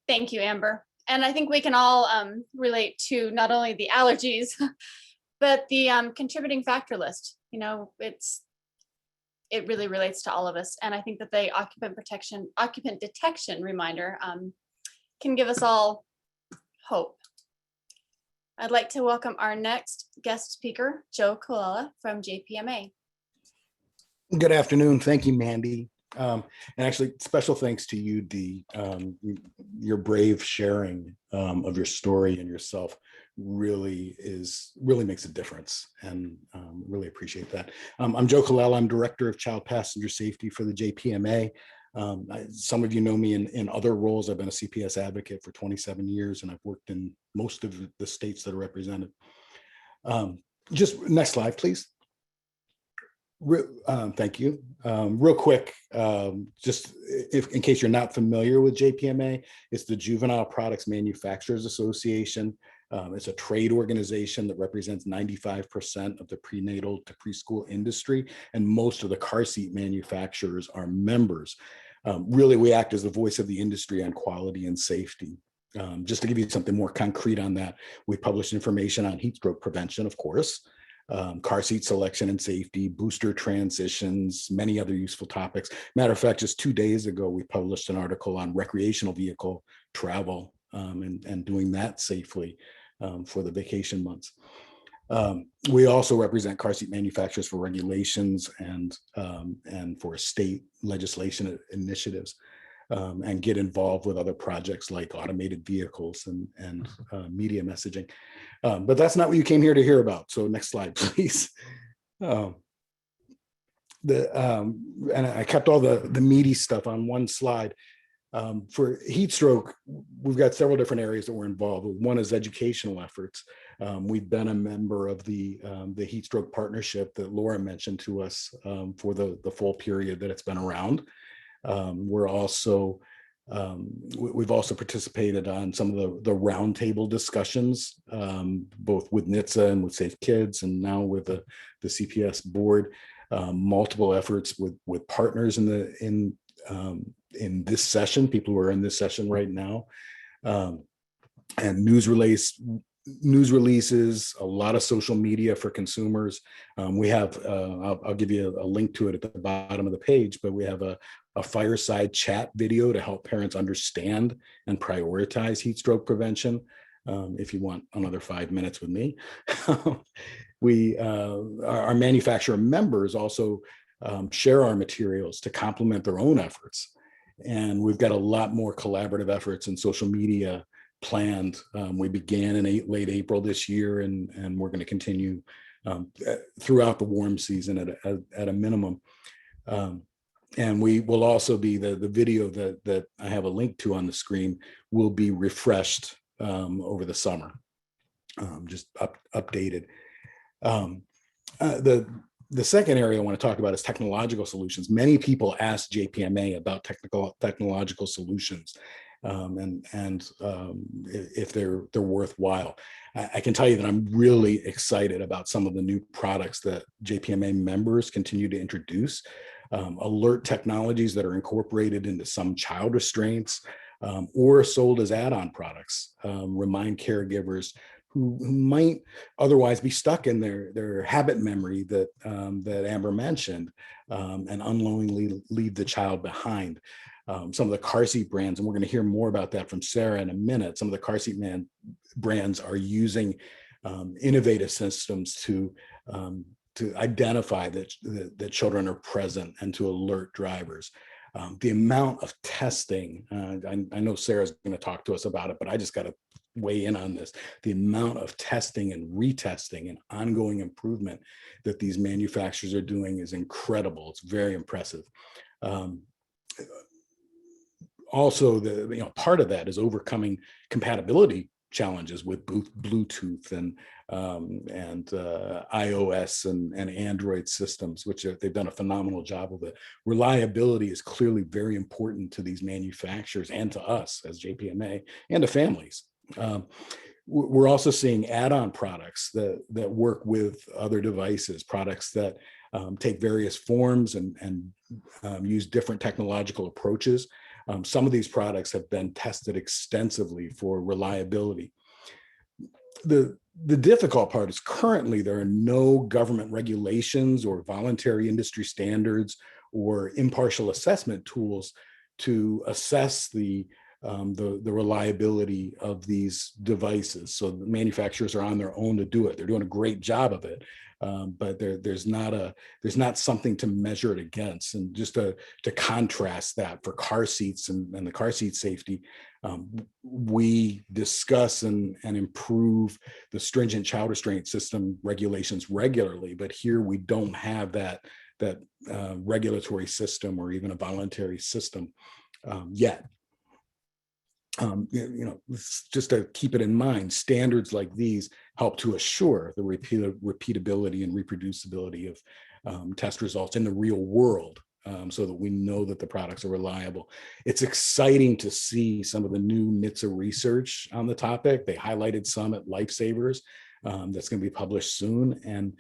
Thank you, Amber. And I think we can all relate to not only the allergies, but the contributing factor list. You know, it really relates to all of us. And I think that the occupant detection reminder can give us all hope. I'd like to welcome our next guest speaker, Joe Colella from JPMA. Good afternoon. Thank you, Mandy. And actually, special thanks to you, Dee. Your brave sharing of your story and yourself really makes a difference, and really appreciate that. I'm Joe Colella. I'm Director of Child Passenger Safety for the JPMA. Some of you know me in other roles. I've been a CPS advocate for 27 years, and I've worked in most of the states that are represented. Just next slide, please. Thank you. Real quick, just in case you're not familiar with JPMA, it's the Juvenile Products Manufacturers Association. It's a trade organization that represents 95% of the prenatal to preschool industry, and most of the car seat manufacturers are members. Really, we act as the voice of the industry on quality and safety. Just to give you something more concrete on that, we publish information on heatstroke prevention, of course, car seat selection and safety, booster transitions, many other useful topics. Matter of fact, just 2 days ago, we published an article on recreational vehicle travel and doing that safely for the vacation months. We also represent car seat manufacturers for regulations and for state legislation initiatives, and get involved with other projects like automated vehicles and media messaging. But that's not what you came here to hear about. So next slide, please. And I kept all the meaty stuff on one slide. For heat stroke, we've got several different areas that we're involved with. One is educational efforts. We've been a member of the heat stroke partnership that Laura mentioned to us for the full period that it's been around. We're also we've also participated on some of the roundtable discussions, both with NHTSA and with Safe Kids, and now with the CPS board. Multiple efforts with partners in this session, people who are in this session right now, and news releases, a lot of social media for consumers. We have, I'll give you a link to it at the bottom of the page, but we have a fireside chat video to help parents understand and prioritize heat stroke prevention. If you want another 5 minutes with me. Our manufacturer members also share our materials to complement their own efforts. And we've got a lot more collaborative efforts in social media planned. We began in late April this year, and we're going to continue throughout the warm season at a minimum. And we will also be the video that I have a link to on the screen will be refreshed over the summer, just updated. The second area I want to talk about is technological solutions. Many people ask JPMA about technological solutions and if they're worthwhile. I can tell you that I'm really excited about some of the new products that JPMA members continue to introduce. Alert technologies that are incorporated into some child restraints or sold as add-on products, remind caregivers who might otherwise be stuck in their habit memory that Amber mentioned, and unknowingly leave the child behind. Some of the car seat brands, and we're going to hear more about that from Sarah in a minute. Some of the car seat brands are using innovative systems to identify that children are present and to alert drivers. The amount of testing, I know Sarah's going to talk to us about it, but I just got to weigh in on this. The amount of testing and retesting and ongoing improvement that these manufacturers are doing is incredible. It's very impressive. Also, part of that is overcoming compatibility challenges with Bluetooth and iOS and Android systems, which they've done a phenomenal job of it. Reliability is clearly very important to these manufacturers and to us as JPMA and to families. We're also seeing add-on products that work with other devices, products that take various forms and use different technological approaches. Some of these products have been tested extensively for reliability. The difficult part is currently there are no government regulations or voluntary industry standards or impartial assessment tools to assess the reliability of these devices. So the manufacturers are on their own to do it. They're doing a great job of it, but there's not something to measure it against. And just to contrast that for car seats and the car seat safety, we discuss and improve the stringent child restraint system regulations regularly, but here we don't have that regulatory system or even a voluntary system yet. Just to keep it in mind, standards like these help to assure the repeatability and reproducibility of test results in the real world, so that we know that the products are reliable. It's exciting to see some of the new NHTSA research on the topic. They highlighted some at Lifesavers that's going to be published soon, and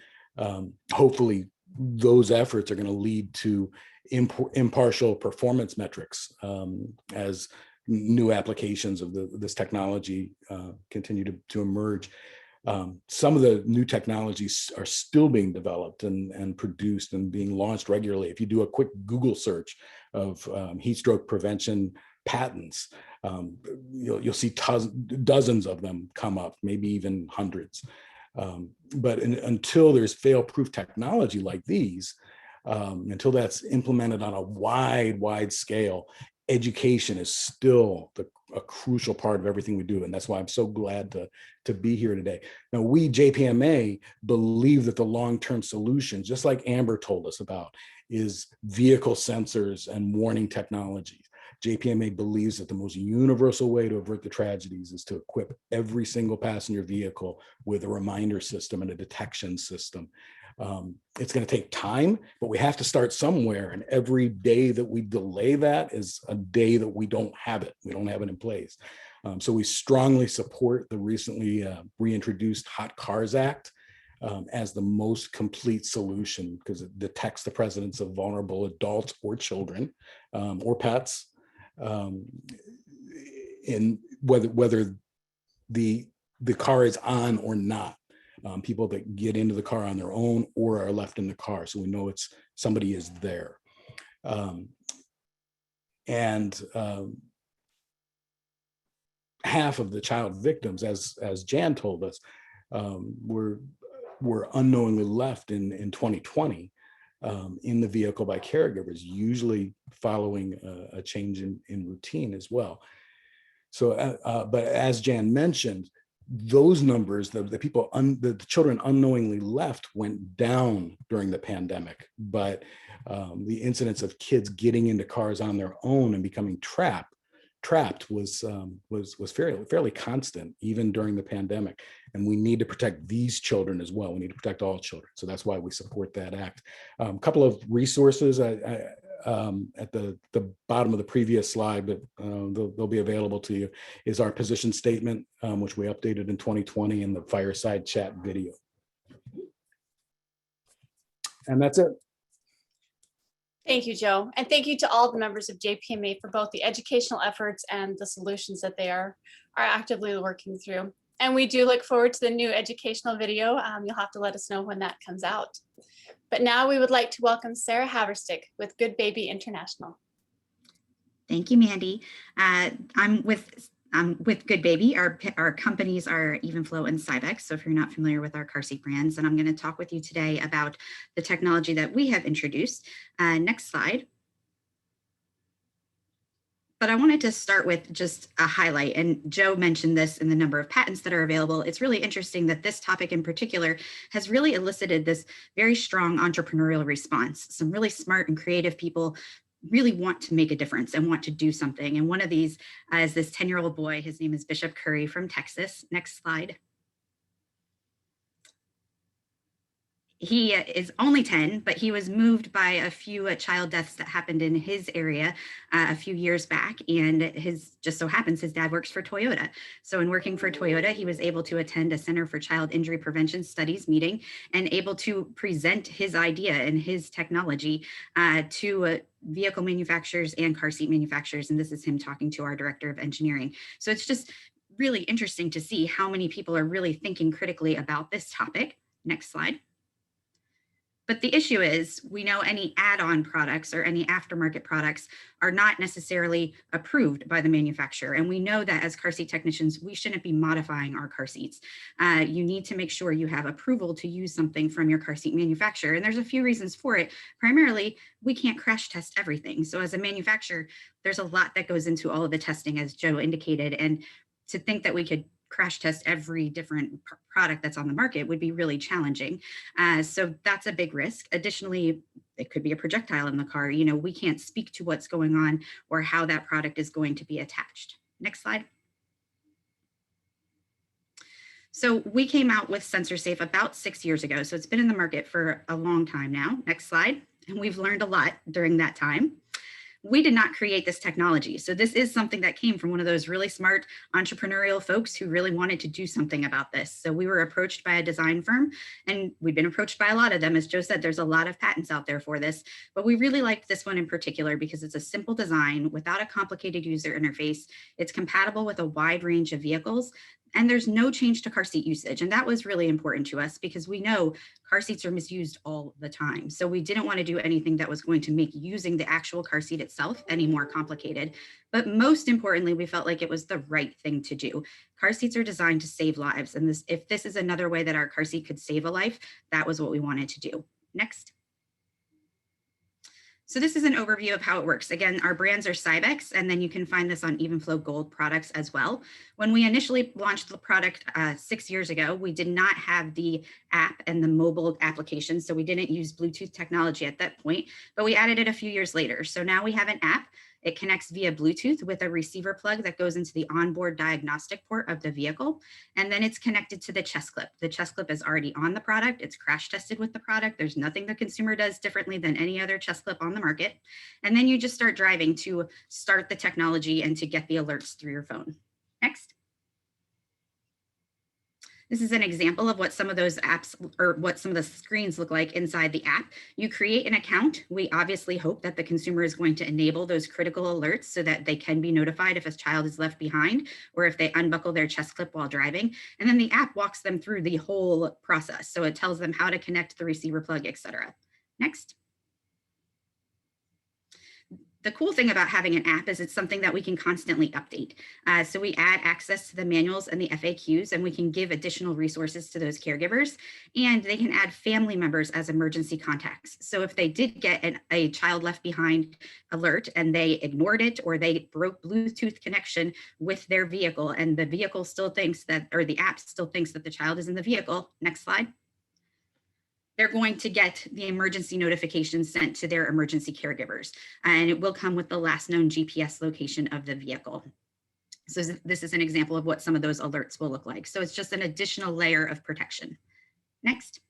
hopefully those efforts are going to lead to impartial performance metrics as new applications of this technology continue to emerge. Some of the new technologies are still being developed and produced and being launched regularly. If you do a quick Google search of heatstroke prevention patents, you'll see dozens of them come up, maybe even hundreds. But until there's fail-proof technology like these, until that's implemented on a wide scale, education is still a crucial part of everything we do. And that's why I'm so glad to be here today. Now, we JPMA believe that the long-term solution, just like Amber told us about, is vehicle sensors and warning technologies. JPMA believes that the most universal way to avert the tragedies is to equip every single passenger vehicle with a reminder system and a detection system. It's going to take time, but we have to start somewhere. And every day that we delay that is a day that we don't have it. We don't have it in place. So we strongly support the recently reintroduced Hot Cars Act as the most complete solution, because it detects the presence of vulnerable adults or children or pets, in whether the car is on or not. People that get into the car on their own or are left in the car, so we know somebody is there. Half of the child victims, as Jan told us, were unknowingly left in 2020 in the vehicle by caregivers, usually following a change in routine as well. So, but as Jan mentioned, those numbers, the children unknowingly left went down during the pandemic, but the incidence of kids getting into cars on their own and becoming trapped was fairly constant even during the pandemic. And we need to protect these children as well. We need to protect all children. So that's why we support that act. A couple of resources at the bottom of the previous slide, but they'll be available to you, is our position statement, which we updated in 2020, and the fireside chat video. And that's it. Thank you, Joe. And thank you to all the members of JPMA for both the educational efforts and the solutions that they are actively working through. And we do look forward to the new educational video. You'll have to let us know when that comes out. But now we would like to welcome Sarah Haverstick with Goodbaby International. Thank you, Mandy. I'm with Goodbaby. Our companies are Evenflo and Cybex. So if you're not familiar with our car seat brands, and I'm going to talk with you today about the technology that we have introduced. Next slide. But I wanted to start with just a highlight, and Joe mentioned this in the number of patents that are available. It's really interesting that this topic in particular has really elicited this very strong entrepreneurial response. Some really smart and creative people really want to make a difference and want to do something. And one of these is this 10-year-old boy. His name is Bishop Curry from Texas. Next slide. He is only 10, but he was moved by a few child deaths that happened in his area a few years back. And just so happens his dad works for Toyota. So in working for Toyota, he was able to attend a Center for Child Injury Prevention Studies meeting and able to present his idea and his technology to vehicle manufacturers and car seat manufacturers. And this is him talking to our director of engineering. So it's just really interesting to see how many people are really thinking critically about this topic. Next slide. But the issue is, we know any add-on products or any aftermarket products are not necessarily approved by the manufacturer. And we know that as car seat technicians, we shouldn't be modifying our car seats. You need to make sure you have approval to use something from your car seat manufacturer. And there's a few reasons for it. Primarily, we can't crash test everything. So as a manufacturer, there's a lot that goes into all of the testing, as Joe indicated. And to think that we could crash test every different product that's on the market would be really challenging. So that's a big risk. Additionally, it could be a projectile in the car. You know, we can't speak to what's going on or how that product is going to be attached. Next slide. So we came out with Sensor Safe about 6 years ago. So it's been in the market for a long time now. Next slide. And we've learned a lot during that time. We did not create this technology. So this is something that came from one of those really smart entrepreneurial folks who really wanted to do something about this. So we were approached by a design firm, and we've been approached by a lot of them. As Joe said, there's a lot of patents out there for this, but we really liked this one in particular because it's a simple design without a complicated user interface. It's compatible with a wide range of vehicles, and there's no change to car seat usage. And that was really important to us because we know car seats are misused all the time. So we didn't want to do anything that was going to make using the actual car seat itself any more complicated. But most importantly, we felt like it was the right thing to do. Car seats are designed to save lives. And if this is another way that our car seat could save a life, that was what we wanted to do. Next. So this is an overview of how it works. Again, our brands are Cybex, and then you can find this on Evenflo Gold products as well. When we initially launched the product 6 years ago, we did not have the app and the mobile application, so we didn't use Bluetooth technology at that point, but we added it a few years later. So now we have an app. It connects via Bluetooth with a receiver plug that goes into the onboard diagnostic port of the vehicle. And then it's connected to the chest clip. The chest clip is already on the product. It's crash tested with the product. There's nothing the consumer does differently than any other chest clip on the market. And then you just start driving to start the technology and to get the alerts through your phone. Next. This is an example of what some of those apps or what some of the screens look like inside the app. You create an account. We obviously hope that the consumer is going to enable those critical alerts so that they can be notified if a child is left behind or if they unbuckle their chest clip while driving. And then the app walks them through the whole process. So it tells them how to connect the receiver plug, etc. Next. The cool thing about having an app is it's something that we can constantly update. So we add access to the manuals and the FAQs, and we can give additional resources to those caregivers, and they can add family members as emergency contacts. So if they did get a child left behind alert and they ignored it or they broke Bluetooth connection with their vehicle and the vehicle still thinks that, or the app still thinks that the child is in the vehicle, next slide, they're going to get the emergency notification sent to their emergency caregivers, and it will come with the last known GPS location of the vehicle. So this is an example of what some of those alerts will look like. So it's just an additional layer of protection. Next.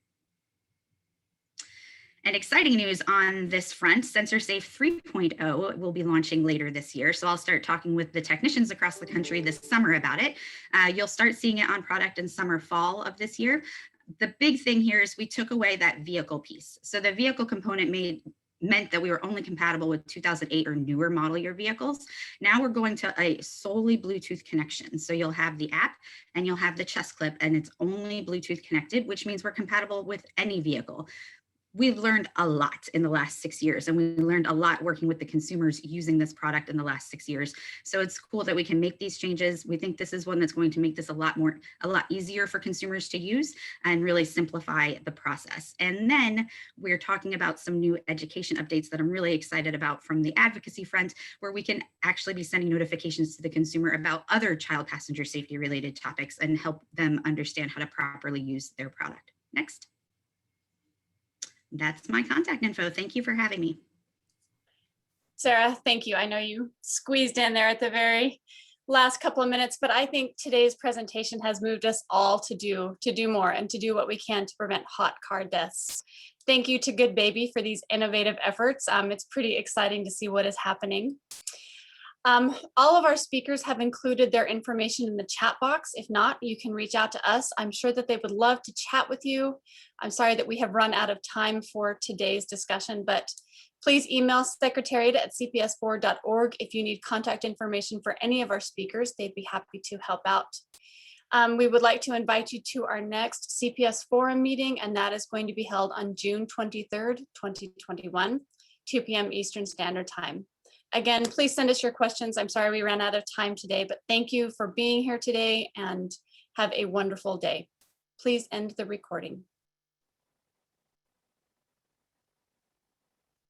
And exciting news on this front, Sensor Safe 3.0 will be launching later this year. So I'll start talking with the technicians across the country this summer about it. You'll start seeing it on product in summer, fall of this year. The big thing here is we took away that vehicle piece. So the vehicle component meant that we were only compatible with 2008 or newer model year vehicles. Now we're going to a solely Bluetooth connection. So you'll have the app and you'll have the chest clip, and it's only Bluetooth connected, which means we're compatible with any vehicle. We've learned a lot in the last 6 years, and we learned a lot working with the consumers using this product in the last 6 years. So it's cool that we can make these changes. We think this is one that's going to make this a lot easier for consumers to use and really simplify the process. And then we're talking about some new education updates that I'm really excited about from the advocacy front, where we can actually be sending notifications to the consumer about other child passenger safety related topics and help them understand how to properly use their product. Next. That's my contact info. Thank you for having me. Sarah, thank you. I know you squeezed in there at the very last couple of minutes, but I think today's presentation has moved us all to do more and to do what we can to prevent hot car deaths. Thank you to Goodbaby for these innovative efforts. It's pretty exciting to see what is happening. All of our speakers have included their information in the chat box. If not, you can reach out to us. I'm sure that they would love to chat with you. I'm sorry that we have run out of time for today's discussion, but please email secretariat@cps4.org if you need contact information for any of our speakers. They'd be happy to help out. We would like to invite you to our next CPS Forum meeting, and that is going to be held on June 23rd, 2021, 2 p.m. Eastern Standard Time. Again, please send us your questions. I'm sorry we ran out of time today, but thank you for being here today and have a wonderful day. Please end the recording.